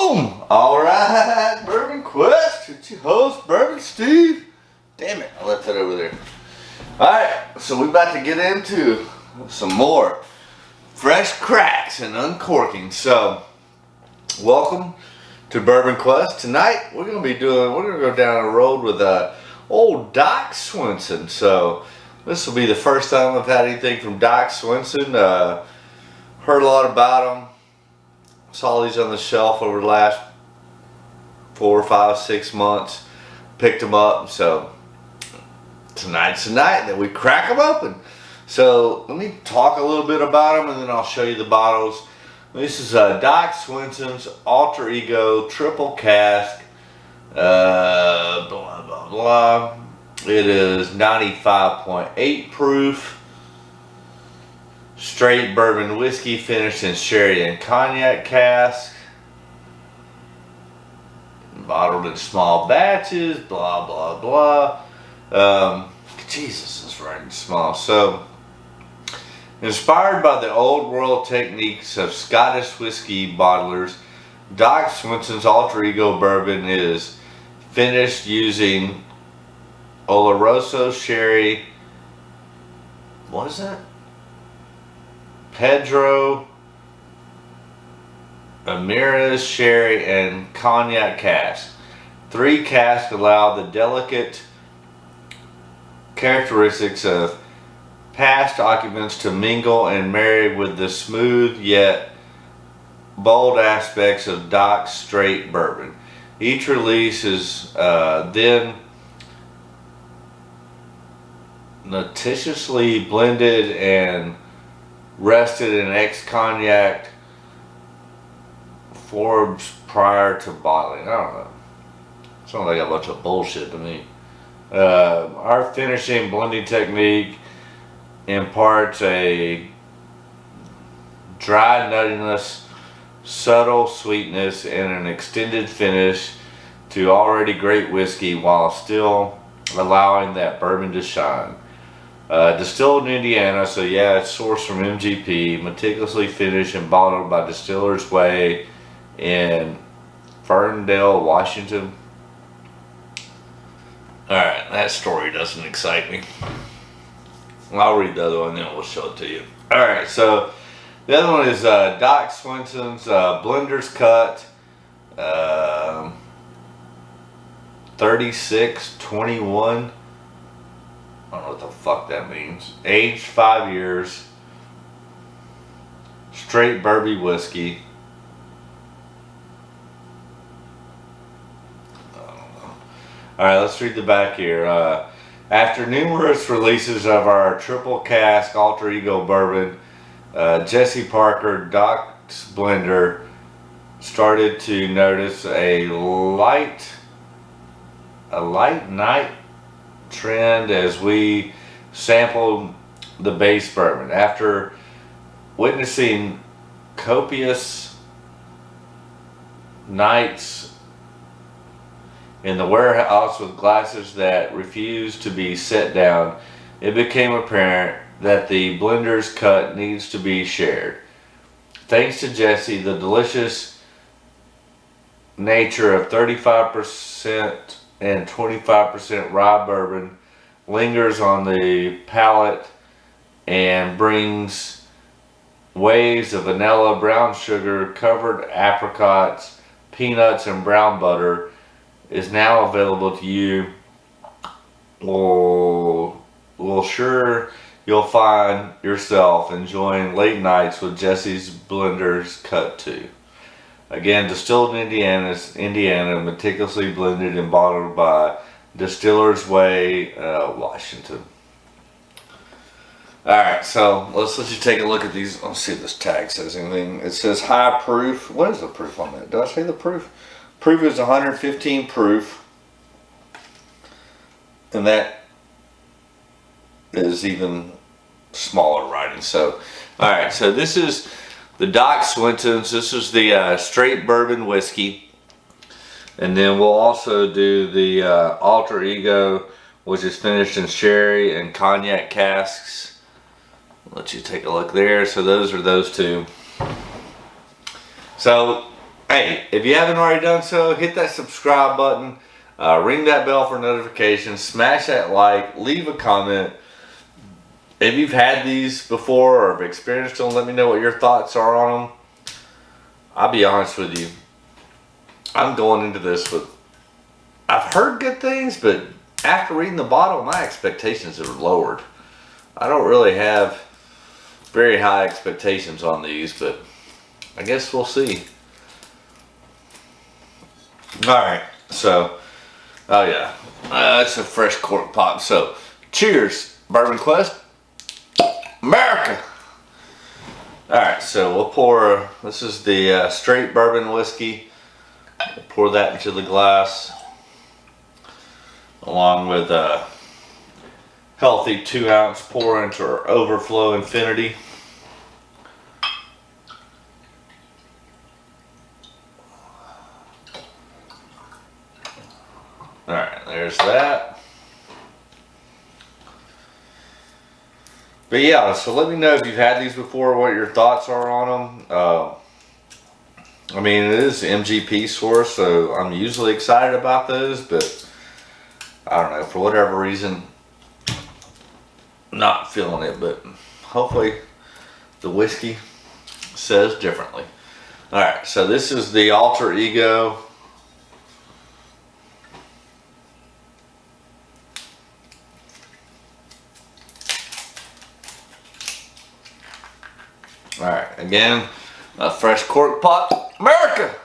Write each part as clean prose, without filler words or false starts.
Boom! Alright, Bourbon Quest. It's your host, Bourbon Steve. Damn it, I left that over there. Alright, so we're about to get into some more fresh cracks and uncorking. So, welcome to Bourbon Quest. Tonight, we're going to go down a road with old Doc Swinson. So, this will be the first time I've had anything from Doc Swinson. Heard a lot about him. Saw these on the shelf over the last 4, 5, 6 months. Picked them up. So tonight's the night that we crack them open. So let me talk a little bit about them and then I'll show you the bottles. This is Doc Swinson's Alter Ego Triple Cask. Blah, blah, blah. It is 95.8 proof. Straight bourbon whiskey finished in sherry and cognac cask. Bottled in small batches, blah, blah, blah. Jesus, it's writing small. So, inspired by the old world techniques of Scottish whiskey bottlers, Doc Swinson's Alter Ego bourbon is finished using Oloroso sherry. What is that? Pedro Ramirez sherry and cognac cask. 3 casks allow the delicate characteristics of past occupants to mingle and marry with the smooth yet bold aspects of Doc's straight bourbon. Each release is then nutritiously blended and rested in ex-cognac forbs prior to bottling. I don't know. Sounds like a bunch of bullshit to me. Our finishing blending technique imparts a dry nuttiness, subtle sweetness, and an extended finish to already great whiskey while still allowing that bourbon to shine. Distilled in Indiana, so yeah, it's sourced from MGP, meticulously finished and bottled by Distiller's Way in Ferndale, Washington. Alright, that story doesn't excite me. I'll read the other one and then we'll show it to you. Alright, so the other one is Doc Swinson's Blender's Cut 3621. I don't know what the fuck that means. Aged 5 years. Straight bourbon whiskey. I don't know. Alright, let's read the back here. After numerous releases of our triple cask Alter Ego bourbon, Jesse Parker, Doc's Blender, started to notice a light night trend as we sampled the base bourbon. After witnessing copious nights in the warehouse with glasses that refused to be set down, it became apparent that the blender's cut needs to be shared. Thanks to Jesse, the delicious nature of 35% and 25% rye bourbon lingers on the palate and brings waves of vanilla, brown sugar, covered apricots, peanuts, and brown butter is now available to you. Well, sure you'll find yourself enjoying late nights with Jesse's Blender's Cut 2. Again, distilled in Indiana, meticulously blended and bottled by Distiller's Way, Washington. Alright, so let's let you take a look at these. Let's see if this tag says anything. It says high proof. What is the proof on that? Did I say the proof? Proof is 115 proof. And that is even smaller writing. So, alright, so this is the Doc Swinson's. This is the straight bourbon whiskey. And then we'll also do the Alter Ego, which is finished in sherry and cognac casks. I'll let you take a look there. So those are those two. So Hey, if you haven't already done so, hit that subscribe button, ring that bell for notifications, smash that like, leave a comment. If you've had these before or have experienced them, let me know what your thoughts are on them. I'll be honest with you. I'm going into this with, I've heard good things, but after reading the bottle, my expectations are lowered. I don't really have very high expectations on these, but I guess we'll see. Alright, so, oh yeah, that's a fresh cork pop. So, cheers, Bourbon Quest, America! Alright, so we'll pour, this is the straight bourbon whiskey. We'll pour that into the glass, along with a healthy 2-ounce pour into our overflow infinity. Alright, there's that. But yeah, so let me know if you've had these before, what your thoughts are on them. I mean, it is MGP source, so I'm usually excited about those, but I don't know, for whatever reason, not feeling it, but hopefully the whiskey says differently. Alright, so this is the Alter Ego. Alright, again, a fresh cork pot, America!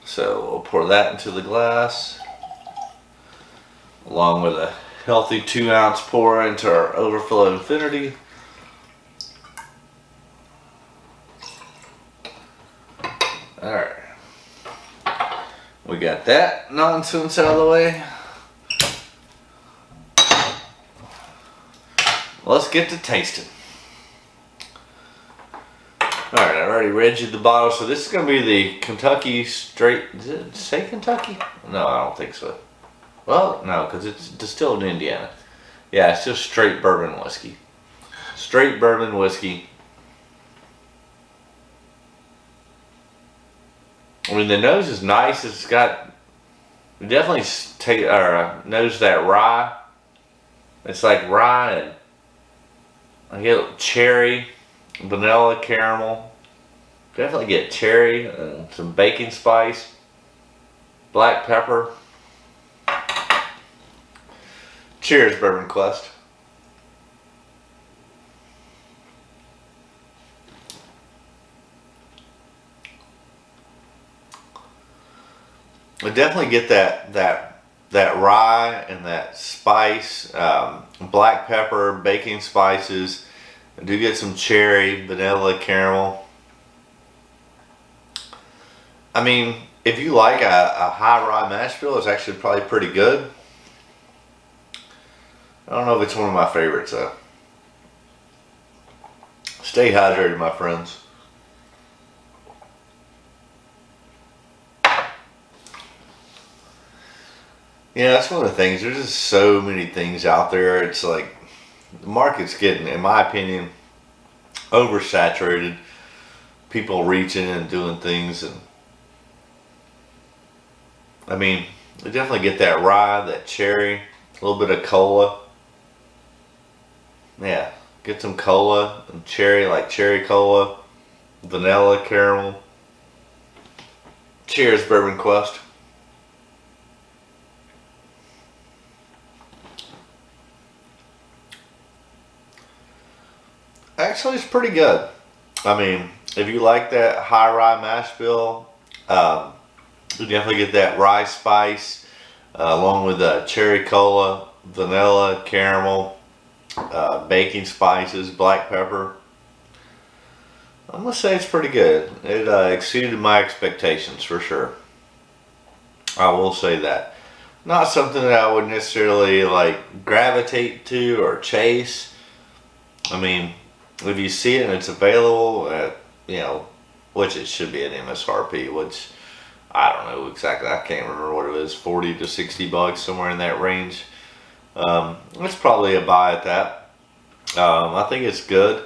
So we'll pour that into the glass, along with a healthy 2-ounce pour into our overflow infinity. Alright, we got that nonsense out of the way. Let's get to tasting. Alright, I already read you the bottle, so this is going to be the Kentucky straight, does it say Kentucky? No, I don't think so. Well, no, because it's distilled in Indiana. Yeah, it's just straight bourbon whiskey. Straight bourbon whiskey. I mean, the nose is nice. It's got, you definitely take or nose that rye. It's like rye and I get cherry, vanilla, caramel. Definitely get cherry and some baking spice, black pepper. Cheers, Bourbon Quest. I definitely get that rye and that spice, black pepper, baking spices. I do get some cherry, vanilla, caramel. I mean, if you like a high rye mash bill, it's actually probably pretty good. I don't know if it's one of my favorites though. Stay hydrated, my friends. Yeah, that's one of the things. There's just so many things out there. It's like the market's getting, in my opinion, oversaturated. People reaching and doing things, and I mean, they definitely get that rye, that cherry, a little bit of cola. Yeah, get some cola and cherry, like cherry cola, vanilla, caramel. Cheers, Bourbon Quest. Actually, it's pretty good. I mean, if you like that high rye mash bill, you definitely get that rye spice, along with cherry cola, vanilla, caramel, baking spices, black pepper. I'm gonna say it's pretty good. It exceeded my expectations for sure. I will say that. Not something that I would necessarily like gravitate to or chase. I mean, if you see it and it's available at, you know, which it should be at MSRP, which I don't know exactly. I can't remember what it was, 40 to 60 bucks, somewhere in that range. It's probably a buy at that. I think it's good,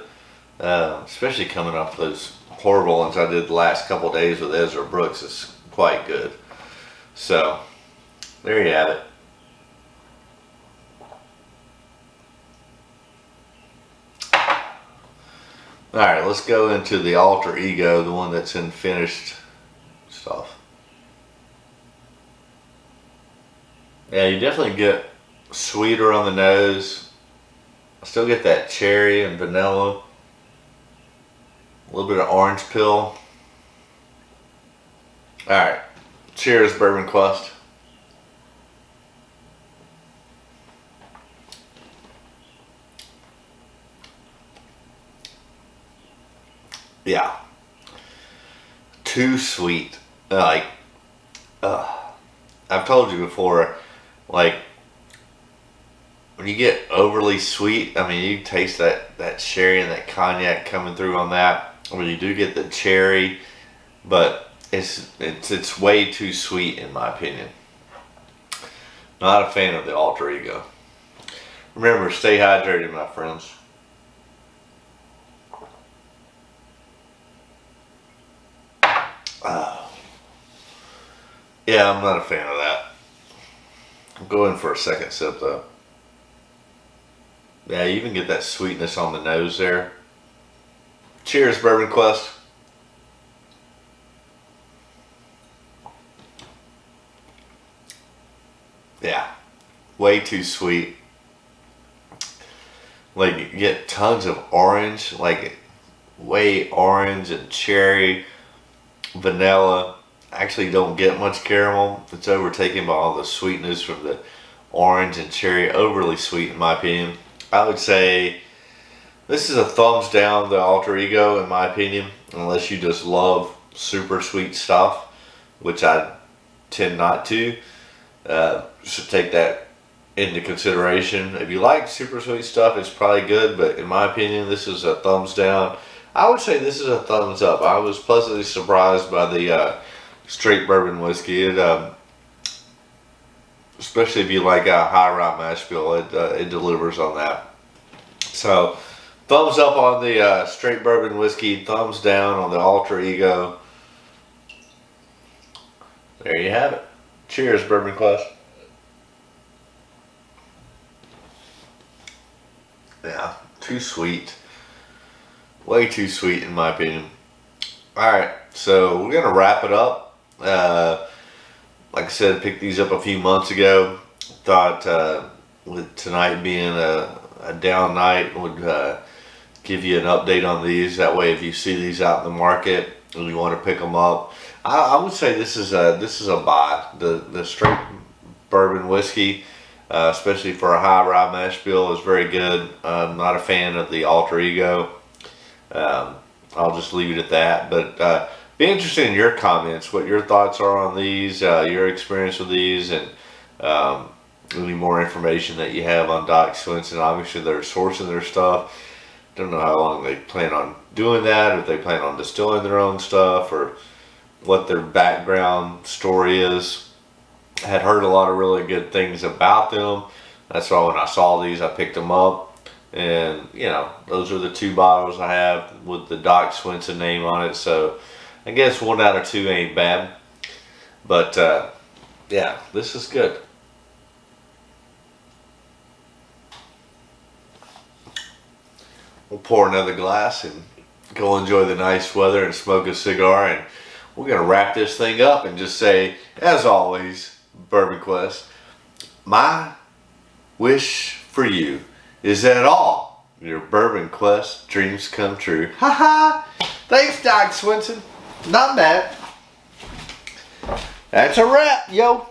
especially coming off those horrible ones I did the last couple days with Ezra Brooks is quite good. So, there you have it. Alright, let's go into the Alter Ego, the one that's in finished stuff. Yeah, you definitely get sweeter on the nose. I still get that cherry and vanilla. A little bit of orange peel. Alright, cheers, Bourbon Quest. Yeah. Too sweet. Like, I've told you before, like, when you get overly sweet, I mean, you taste that sherry and that cognac coming through on that. I mean, you do get the cherry, but it's way too sweet in my opinion. Not a fan of the Alter Ego. Remember, stay hydrated, my friends. Yeah, I'm not a fan of that. I'm going for a second sip though. Yeah, you even get that sweetness on the nose there. Cheers, Bourbon Quest. Yeah, way too sweet. Like, you get tons of orange, like way orange and cherry, vanilla. Actually don't get much caramel. It's overtaken by all the sweetness from the orange and cherry. Overly sweet in my opinion. I would say this is a thumbs down, the Alter Ego, in my opinion, unless you just love super sweet stuff, which I tend not to. Should take that into consideration. If you like super sweet stuff, it's probably good, but in my opinion, this is a thumbs down. I would say this is a thumbs up. I was pleasantly surprised by the straight bourbon whiskey. It, especially if you like a high rye mash bill, it delivers on that. So, thumbs up on the straight bourbon whiskey, thumbs down on the Alter Ego. There you have it. Cheers, Bourbon Quest. Yeah, too sweet. Way too sweet in my opinion. Alright, so we're going to wrap it up. Like I said, picked these up a few months ago. Thought with tonight being a down night, would give you an update on these. That way, if you see these out in the market and you want to pick them up, I would say this is a buy. The straight bourbon whiskey, especially for a high rye mash bill, is very good. I'm not a fan of the Alter Ego. I'll just leave it at that. But be interested in your comments, what your thoughts are on these, your experience with these, and any more information that you have on Doc Swinson. Obviously, they're sourcing their stuff. Don't know how long they plan on doing that, or if they plan on distilling their own stuff, or what their background story is. I had heard a lot of really good things about them. That's why when I saw these, I picked them up. And, you know, those are the two bottles I have with the Doc Swinson name on it. So, I guess 1 out of 2 ain't bad. But, yeah, this is good. We'll pour another glass and go enjoy the nice weather and smoke a cigar. And we're going to wrap this thing up and just say, as always, Bourbon Quest, my wish for you is that all your Bourbon Quest dreams come true. Ha ha! Thanks, Doc Swinson. Not bad. That's a wrap, yo.